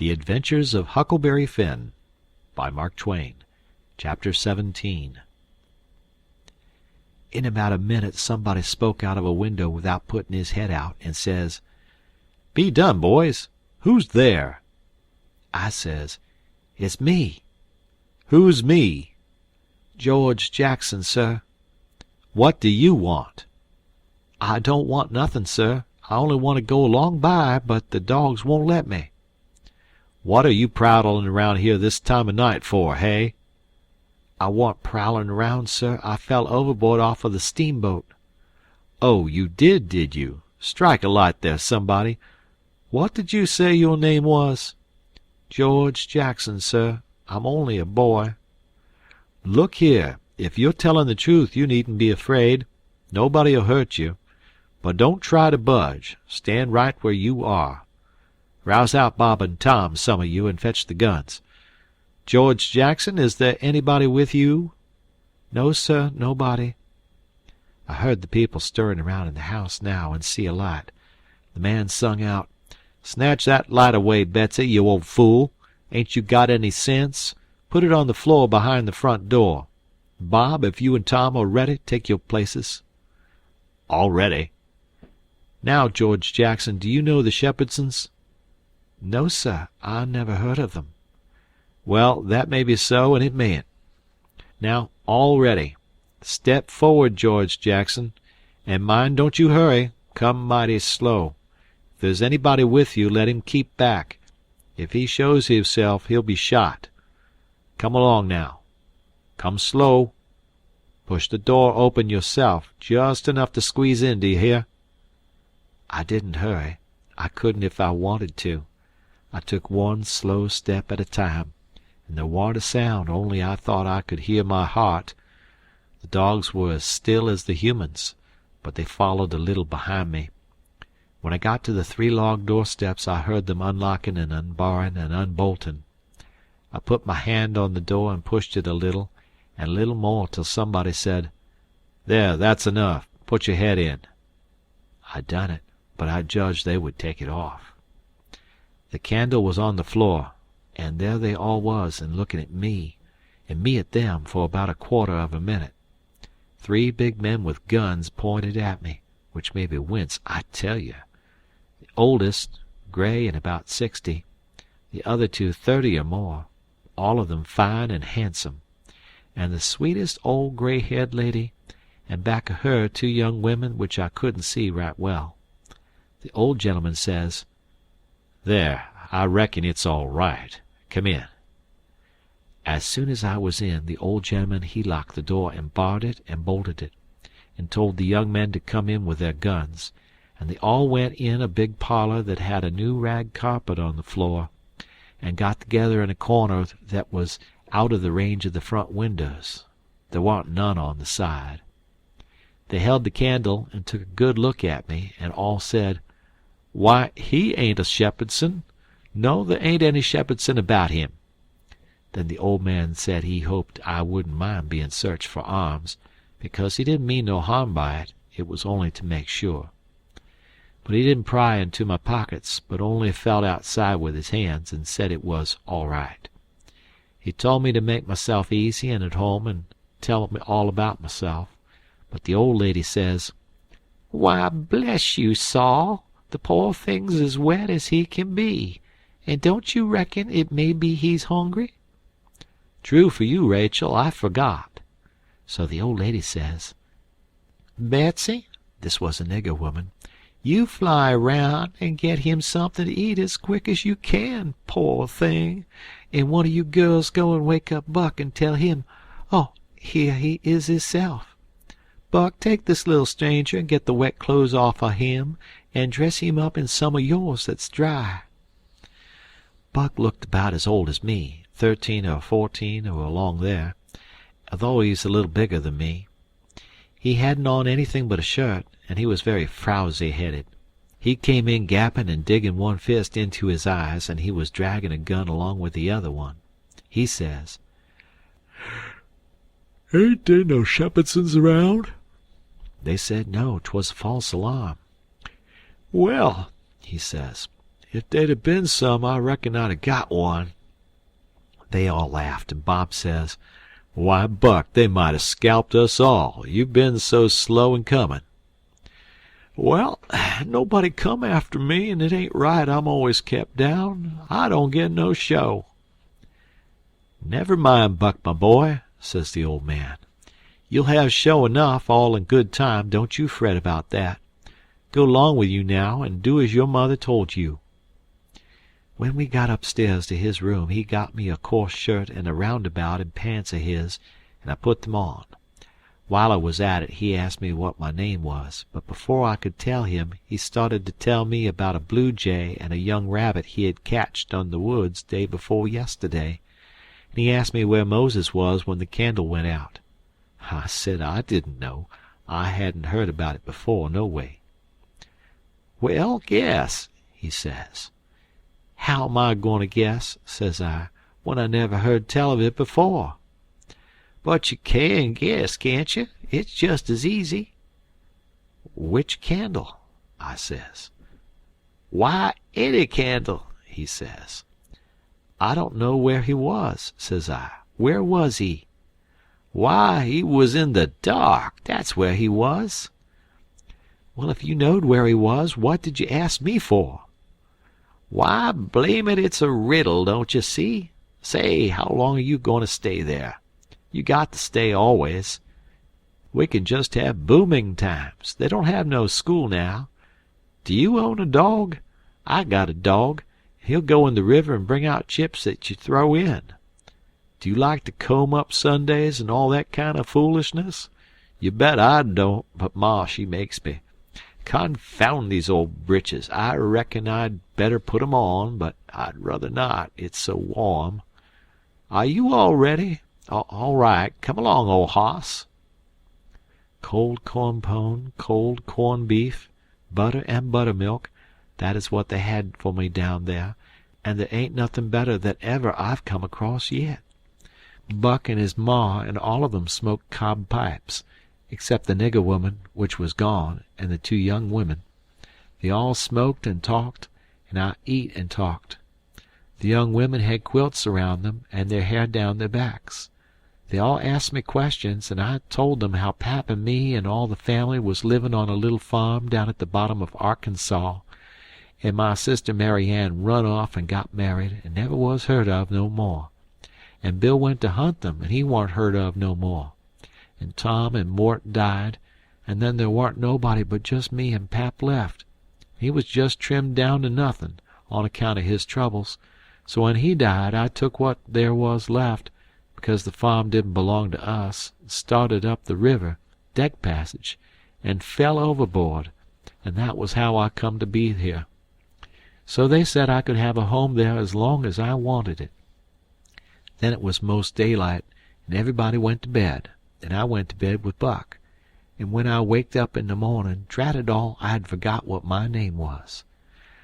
The Adventures of Huckleberry Finn by Mark Twain. Chapter 17. In about a minute somebody spoke out of a window without putting his head out, and says, "Be done, boys. Who's there?" I says, "It's me." "Who's me?" "George Jackson, sir." "What do you want?" "I don't want nothing, sir. I only want to go along by, but the dogs won't let me." "What are you prowling around here this time of night for, hey?" "I warn't prowling around, sir. I fell overboard off of the steamboat." "Oh, you did you? Strike a light there, somebody. What did you say your name was?" "George Jackson, sir. I'm only a boy." "Look here, if you're telling the truth you needn't be afraid. Nobody'll hurt you. But don't try to budge. Stand right where you are. Rouse out Bob and Tom, some of you, and fetch the guns. George Jackson, is there anybody with you?" "No, sir, nobody." I heard the people stirring around in the house now, and see a light. The man sung out, "Snatch that light away, Betsy, you old fool. Ain't you got any sense? Put it on the floor behind the front door. Bob, if you and Tom are ready, take your places." "All ready." "Now, George Jackson, do you know the Shepherdsons?" "No, sir. I never heard of them." "Well, that may be so, and it mayn't. Now, all ready. Step forward, George Jackson. And mind, don't you hurry. Come mighty slow. If there's anybody with you, let him keep back. If he shows himself, he'll be shot. Come along now. Come slow. Push the door open yourself, just enough to squeeze in, do you hear?" I didn't hurry. I couldn't if I wanted to. I took one slow step at a time, and there warn't a sound, only I thought I could hear my heart. The dogs were as still as the humans, but they followed a little behind me. When I got to the 3 log doorsteps I heard them unlocking and unbarring and unbolting. I put my hand on the door and pushed it a little more till somebody said, "There, that's enough. Put your head in." I done it, but I judged they would take it off. The candle was on the floor, and there they all was, and looking at me, and me at them, for about a quarter of a minute. 3 big men with guns pointed at me, which made me wince, I tell you. The oldest, gray and about 60, the other 2 30 or more, all of them fine and handsome, and the sweetest old gray-haired lady, and back of her 2 young women which I couldn't see right well. The old gentleman says, "There, I reckon it's all right. Come in." As soon as I was in, the old gentleman he locked the door and barred it and bolted it, and told the young men to come in with their guns, and they all went in a big parlor that had a new rag carpet on the floor, and got together in a corner that was out of the range of the front windows. There warn't none on the side. They held the candle and took a good look at me, and all said, "Why, he ain't a Shepherdson. No, there ain't any Shepherdson about him." Then the old man said he hoped I wouldn't mind being searched for arms, because he didn't mean no harm by it. It was only to make sure. But he didn't pry into my pockets, but only felt outside with his hands, and said it was all right. He told me to make myself easy and at home, and tell me all about myself. But the old lady says, "Why, bless you, Saul, the poor thing's as wet as he can be, and don't you reckon it may be he's hungry?" "True for you, Rachel, I forgot." So the old lady says, "Betsy," this was a nigger woman, "you fly round and get him something to eat as quick as you can, poor thing, and one of you girls go and wake up Buck and tell him, oh, here he is hisself. Buck, take this little stranger and get the wet clothes off of him and dress him up in some of yours that's dry." Buck looked about as old as me, 13 or 14 or along there, although he's a little bigger than me. He hadn't on anything but a shirt, and he was very frowsy-headed. He came in gapping and digging one fist into his eyes, and he was dragging a gun along with the other one. He says, "Ain't there no Shepherdsons around?" They said no, 'twas a false alarm. "Well," he says, If they'd have been some, I reckon I'd have got one." They all laughed, and Bob says, "Why, Buck, they might have scalped us all. You've been so slow in coming." "Well, nobody come after me, and it ain't right I'm always kept down. I don't get no show." "Never mind, Buck, my boy," says the old man. "You'll have show enough, all in good time. Don't you fret about that. Go 'long with you now, and do as your mother told you." When we got upstairs to his room, he got me a coarse shirt and a roundabout and pants of his, and I put them on. While I was at it, he asked me what my name was, but before I could tell him, he started to tell me about a blue jay and a young rabbit he had catched on the woods day before yesterday, and he asked me where Moses was when the candle went out. I said I didn't know. I hadn't heard about it before, no way. "Well, guess," he says. "How am I going to guess," says I, "when I never heard tell of it before?" "But you can guess, can't you? It's just as easy." "Which candle?" I says. "Why, any candle," he says. "I don't know where he was," says I. "Where was he?" "Why, he was in the dark. That's where he was." "Well, if you knowed where he was, what did you ask me for?" "Why, blame it, it's a riddle, don't you see? Say, how long are you going to stay there? You got to stay always. We can just have booming times. They don't have no school now. Do you own a dog? I got a dog. He'll go in the river and bring out chips that you throw in. Do you like to comb up Sundays and all that kind of foolishness? You bet I don't, but Ma, she makes me. Confound these old britches. I reckon I'd better put 'em on, but I'd rather not. It's so warm. Are you all ready? All right. Come along, old hoss." Cold corn pone, cold corned beef, butter and buttermilk, that is what they had for me down there, and there ain't nothing better that ever I've come across yet. Buck and his ma and all of 'em smoked cob pipes, except the nigger woman, which was gone, and the 2 young women. They all smoked and talked, and I eat and talked. The young women had quilts around them and their hair down their backs. They all asked me questions, and I told them how Pap and me and all the family was living on a little farm down at the bottom of Arkansas, and my sister Mary Ann run off and got married and never was heard of no more, and Bill went to hunt them and he warn't heard of no more, and Tom and Mort died, and then there warn't nobody but just me and Pap left. He was just trimmed down to nothing on account of his troubles, so when he died I took what there was left, because the farm didn't belong to us, started up the river, deck passage, and fell overboard, and that was how I come to be here. So they said I could have a home there as long as I wanted it. Then it was most daylight, and everybody went to bed, and I went to bed with Buck, and when I waked up in the morning, drat it all, I had forgot what my name was.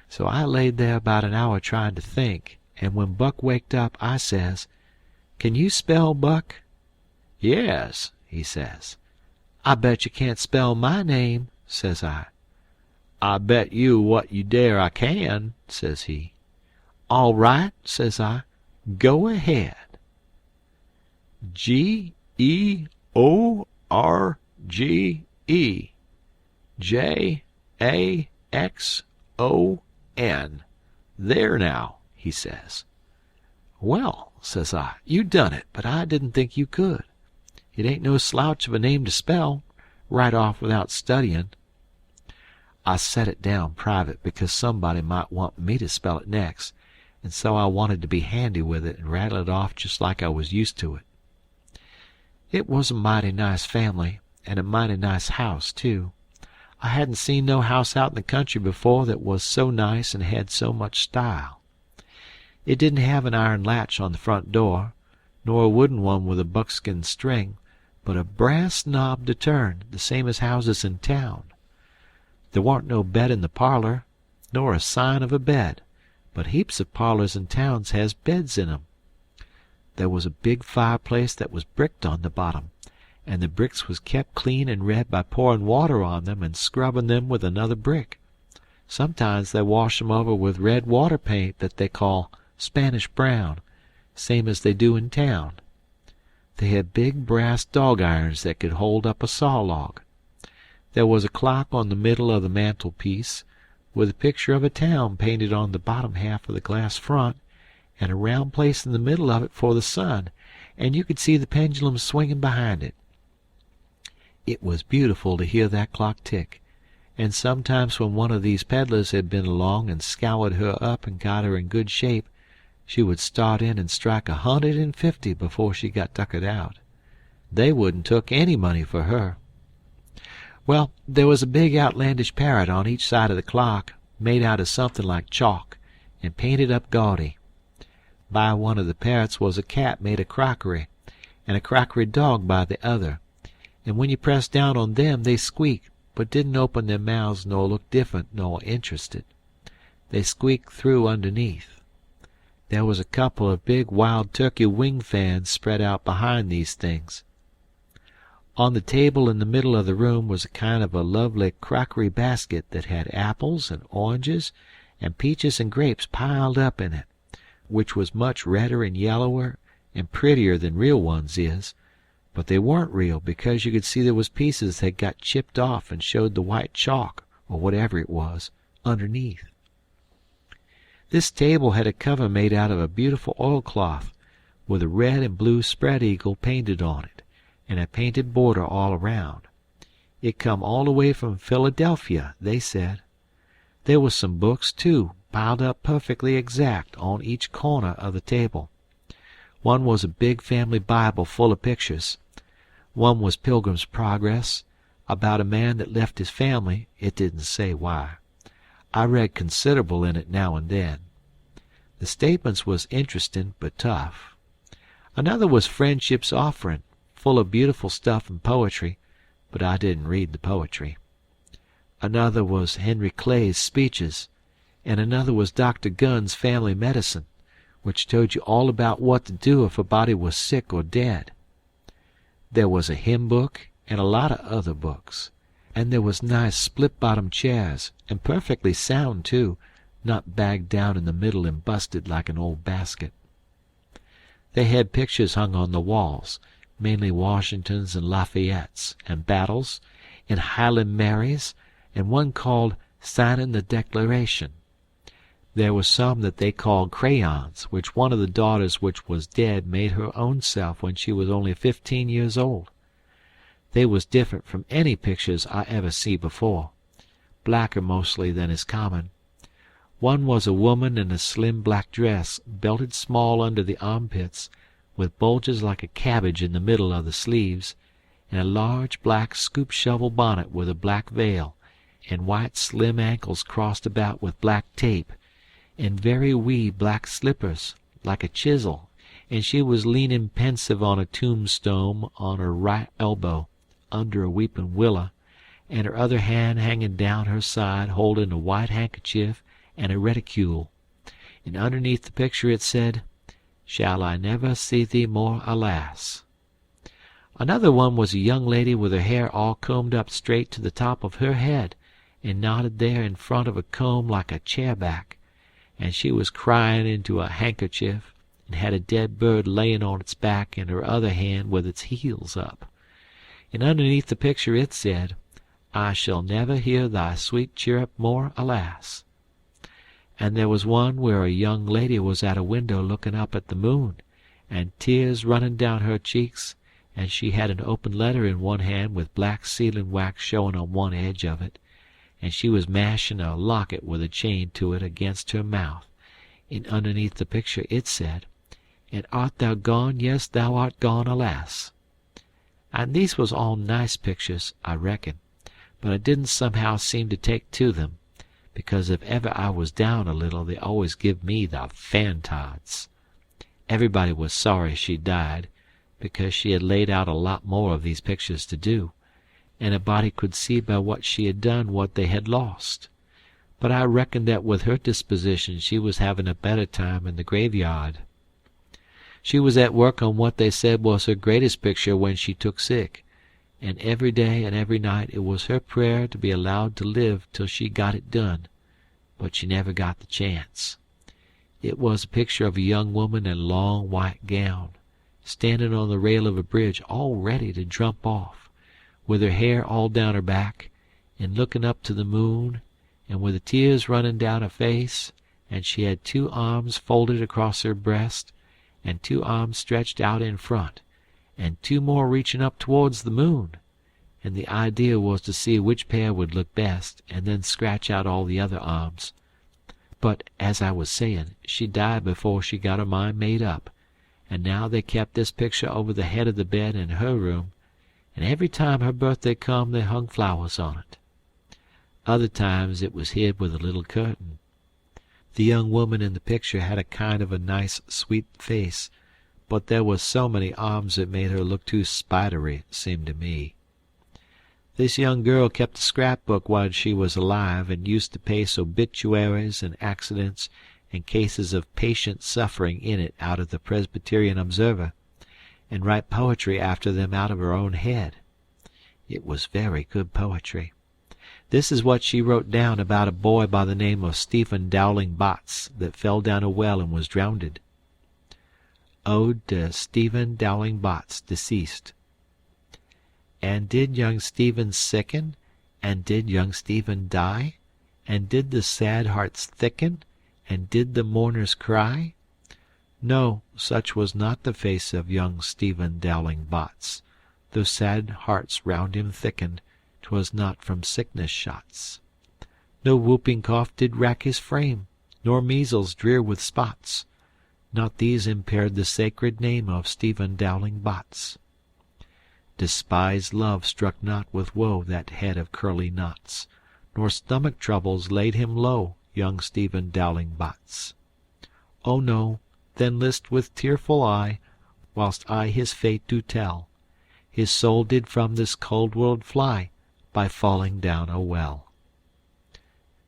So I laid there about an hour trying to think, and when Buck waked up, I says, "Can you spell, Buck?" "Yes," he says. "I bet you can't spell my name," says I. "I bet you what you dare I can," says he. "All right," says I. "Go ahead." George Jackson. There now, he says. "Well," says I, "you done it, but I didn't think you could. It ain't no slouch of a name to spell, right off without studying." I set it down private because somebody might want me to spell it next, and so I wanted to be handy with it and rattle it off just like I was used to it. It was a mighty nice family, and a mighty nice house, too. I hadn't seen no house out in the country before that was so nice and had so much style. It didn't have an iron latch on the front door, nor a wooden one with a buckskin string, but a brass knob to turn, the same as houses in town. There warn't no bed in the parlor, nor a sign of a bed, but heaps of parlors in towns has beds in 'em. There was a big fireplace that was bricked on the bottom, and the bricks was kept clean and red by pouring water on them and scrubbing them with another brick. Sometimes they wash 'em over with red water paint that they call Spanish brown, same as they do in town. They had big brass dog irons that could hold up a saw log. There was a clock on the middle of the mantelpiece, with a picture of a town painted on the bottom half of the glass front, and a round place in the middle of it for the sun, and you could see the pendulum swinging behind it. It was beautiful to hear that clock tick, and sometimes when one of these peddlers had been along and scoured her up and got her in good shape, she would start in and strike 150 before she got tuckered out. They wouldn't took any money for her. Well, there was a big outlandish parrot on each side of the clock, made out of something like chalk, and painted up gaudy. By one of the parrots was a cat made of crockery, and a crockery dog by the other, and when you pressed down on them they squeaked, but didn't open their mouths nor look different nor interested. They squeaked through underneath. There was a couple of big wild turkey wing fans spread out behind these things. On the table in the middle of the room was a kind of a lovely crockery basket that had apples and oranges and peaches and grapes piled up in it, which was much redder and yellower and prettier than real ones is, but they weren't real because you could see there was pieces that got chipped off and showed the white chalk, or whatever it was, underneath. This table had a cover made out of a beautiful oilcloth, with a red and blue spread eagle painted on it, and a painted border all around. It come all the way from Philadelphia, they said. There was some books, too, piled up perfectly exact on each corner of the table. One was a big family Bible full of pictures. One was Pilgrim's Progress, about a man that left his family, it didn't say why. I read considerable in it now and then. The statements was interesting but tough. Another was Friendship's Offering, full of beautiful stuff and poetry, but I didn't read the poetry. Another was Henry Clay's Speeches, and another was Dr. Gunn's Family Medicine, which told you all about what to do if a body was sick or dead. There was a hymn book and a lot of other books, and there was nice split-bottom chairs, and perfectly sound, too, not bagged down in the middle and busted like an old basket. They had pictures hung on the walls, mainly Washingtons and Lafayettes, and battles, and Highland Marys, and one called Signing the Declaration. There were some that they called crayons, which one of the daughters which was dead made her own self when she was only 15 years old. They was different from any pictures I ever see before, blacker mostly than is common. One was a woman in a slim black dress, belted small under the armpits, with bulges like a cabbage in the middle of the sleeves, and a large black scoop-shovel bonnet with a black veil, and white slim ankles crossed about with black tape, and very wee black slippers, like a chisel, and she was leaning pensive on a tombstone on her right elbow, under a weeping willow, and her other hand hanging down her side holding a white handkerchief and a reticule, and underneath the picture it said, "Shall I never see thee more, alas?" Another one was a young lady with her hair all combed up straight to the top of her head, and knotted there in front of a comb like a chair-back, and she was crying into a handkerchief, and had a dead bird laying on its back in her other hand with its heels up. And underneath the picture it said, "I shall never hear thy sweet chirrup more, alas." And there was one where a young lady was at a window looking up at the moon, and tears running down her cheeks, and she had an open letter in one hand with black sealing wax showing on one edge of it, and she was mashing a locket with a chain to it against her mouth, and underneath the picture it said, "And art thou gone? Yes, thou art gone, alas." And these was all nice pictures, I reckon, but I didn't somehow seem to take to them, because if ever I was down a little they always give me the fan-tods. Everybody was sorry she died, because she had laid out a lot more of these pictures to do, and a body could see by what she had done what they had lost. But I reckoned that with her disposition she was having a better time in the graveyard. She was at work on what they said was her greatest picture when she took sick, and every day and every night it was her prayer to be allowed to live till she got it done, but she never got the chance. It was a picture of a young woman in a long white gown, standing on the rail of a bridge all ready to jump off, with her hair all down her back, and looking up to the moon, and with the tears running down her face, and she had 2 arms folded across her breast, and 2 arms stretched out in front, and 2 more reaching up towards the moon, and the idea was to see which pair would look best, and then scratch out all the other arms. But, as I was saying, she died before she got her mind made up, and now they kept this picture over the head of the bed in her room, and every time her birthday come they hung flowers on it. Other times it was hid with a little curtain. The young woman in the picture had a kind of a nice, sweet face, but there was so many arms it made her look too spidery, seemed to me. This young girl kept a scrapbook while she was alive, and used to paste obituaries and accidents and cases of patient suffering in it out of the Presbyterian Observer, and write poetry after them out of her own head. It was very good poetry. This is what she wrote down about a boy by the name of Stephen Dowling Bots that fell down a well and was drowned. Ode to Stephen Dowling Bots, deceased. And did young Stephen sicken? And did young Stephen die? And did the sad hearts thicken? And did the mourners cry? No, such was not the face of young Stephen Dowling Bots. Though sad hearts round him thickened, 'twas not from sickness shots. No whooping cough did rack his frame, nor measles drear with spots. Not these impaired the sacred name of Stephen Dowling Bots. Despised love struck not with woe that head of curly knots, nor stomach troubles laid him low, young Stephen Dowling Bots. Oh no, then list with tearful eye, whilst I his fate do tell. His soul did from this cold world fly, by falling down a well.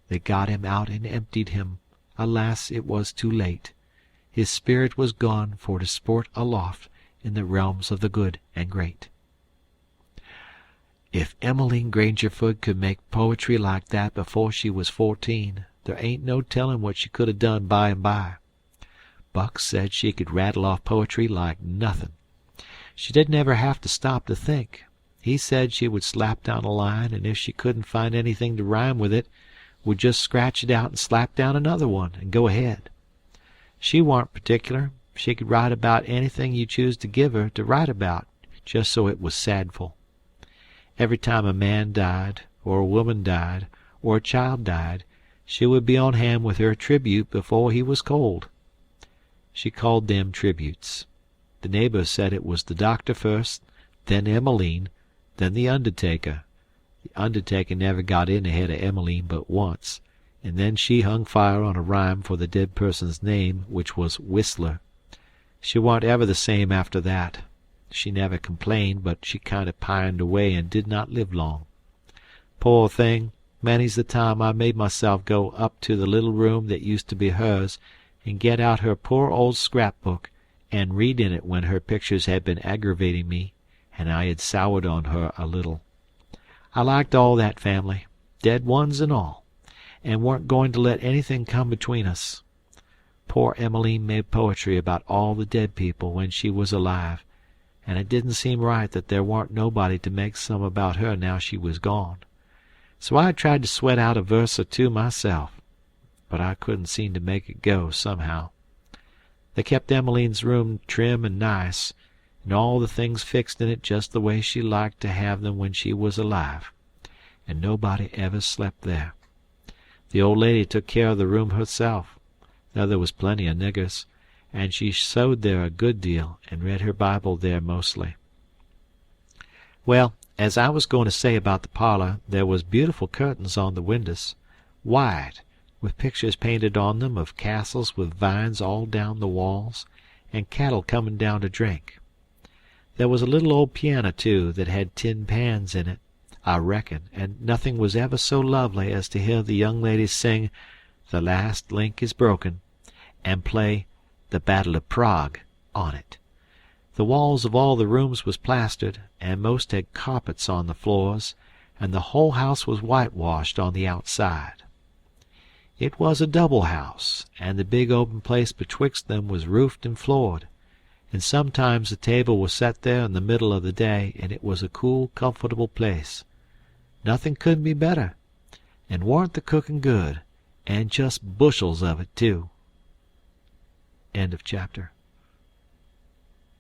They got him out and emptied him, alas, it was too late. His spirit was gone for to sport aloft in the realms of the good and great. If Emmeline Grangerford could make poetry like that before she was 14, there ain't no telling what she could have done by and by. Buck said she could rattle off poetry like nothing. She didn't ever have to stop to think. He said she would slap down a line, and if she couldn't find anything to rhyme with it, would just scratch it out and slap down another one, and go ahead. She warn't particular. She could write about anything you choose to give her to write about, just so it was sadful. Every time a man died, or a woman died, or a child died, she would be on hand with her tribute before he was cold. She called them tributes. The neighbors said it was the doctor first, then Emmeline, then the undertaker. The undertaker never got in ahead of Emmeline but once, and then she hung fire on a rhyme for the dead person's name, which was Whistler. She warn't ever the same after that. She never complained, but she kind of pined away and did not live long. Poor thing, many's the time I made myself go up to the little room that used to be hers and get out her poor old scrapbook and read in it when her pictures had been aggravating me and I had soured on her a little. I liked all that family, dead ones and all, and weren't going to let anything come between us. Poor Emmeline made poetry about all the dead people when she was alive, and it didn't seem right that there warn't nobody to make some about her now she was gone. So I tried to sweat out a verse or two myself, but I couldn't seem to make it go somehow. They kept Emmeline's room trim and nice, and all the things fixed in it just the way she liked to have them when she was alive, and nobody ever slept there. The old lady took care of the room herself, though there was plenty of niggers, and she sewed there a good deal and read her Bible there mostly. Well, as I was going to say about the parlor, there was beautiful curtains on the windows, white, with pictures painted on them of castles with vines all down the walls, and cattle coming down to drink. There was a little old piano, too, that had tin pans in it, I reckon, and nothing was ever so lovely as to hear the young ladies sing "The Last Link is Broken," and play "The Battle of Prague" on it. The walls of all the rooms was plastered, and most had carpets on the floors, and the whole house was whitewashed on the outside. It was a double house, and the big open place betwixt them was roofed and floored, and sometimes the table was set there in the middle of the day, and it was a cool, comfortable place. Nothing couldn't be better, and warn't the cooking good, and just bushels of it too. End of chapter.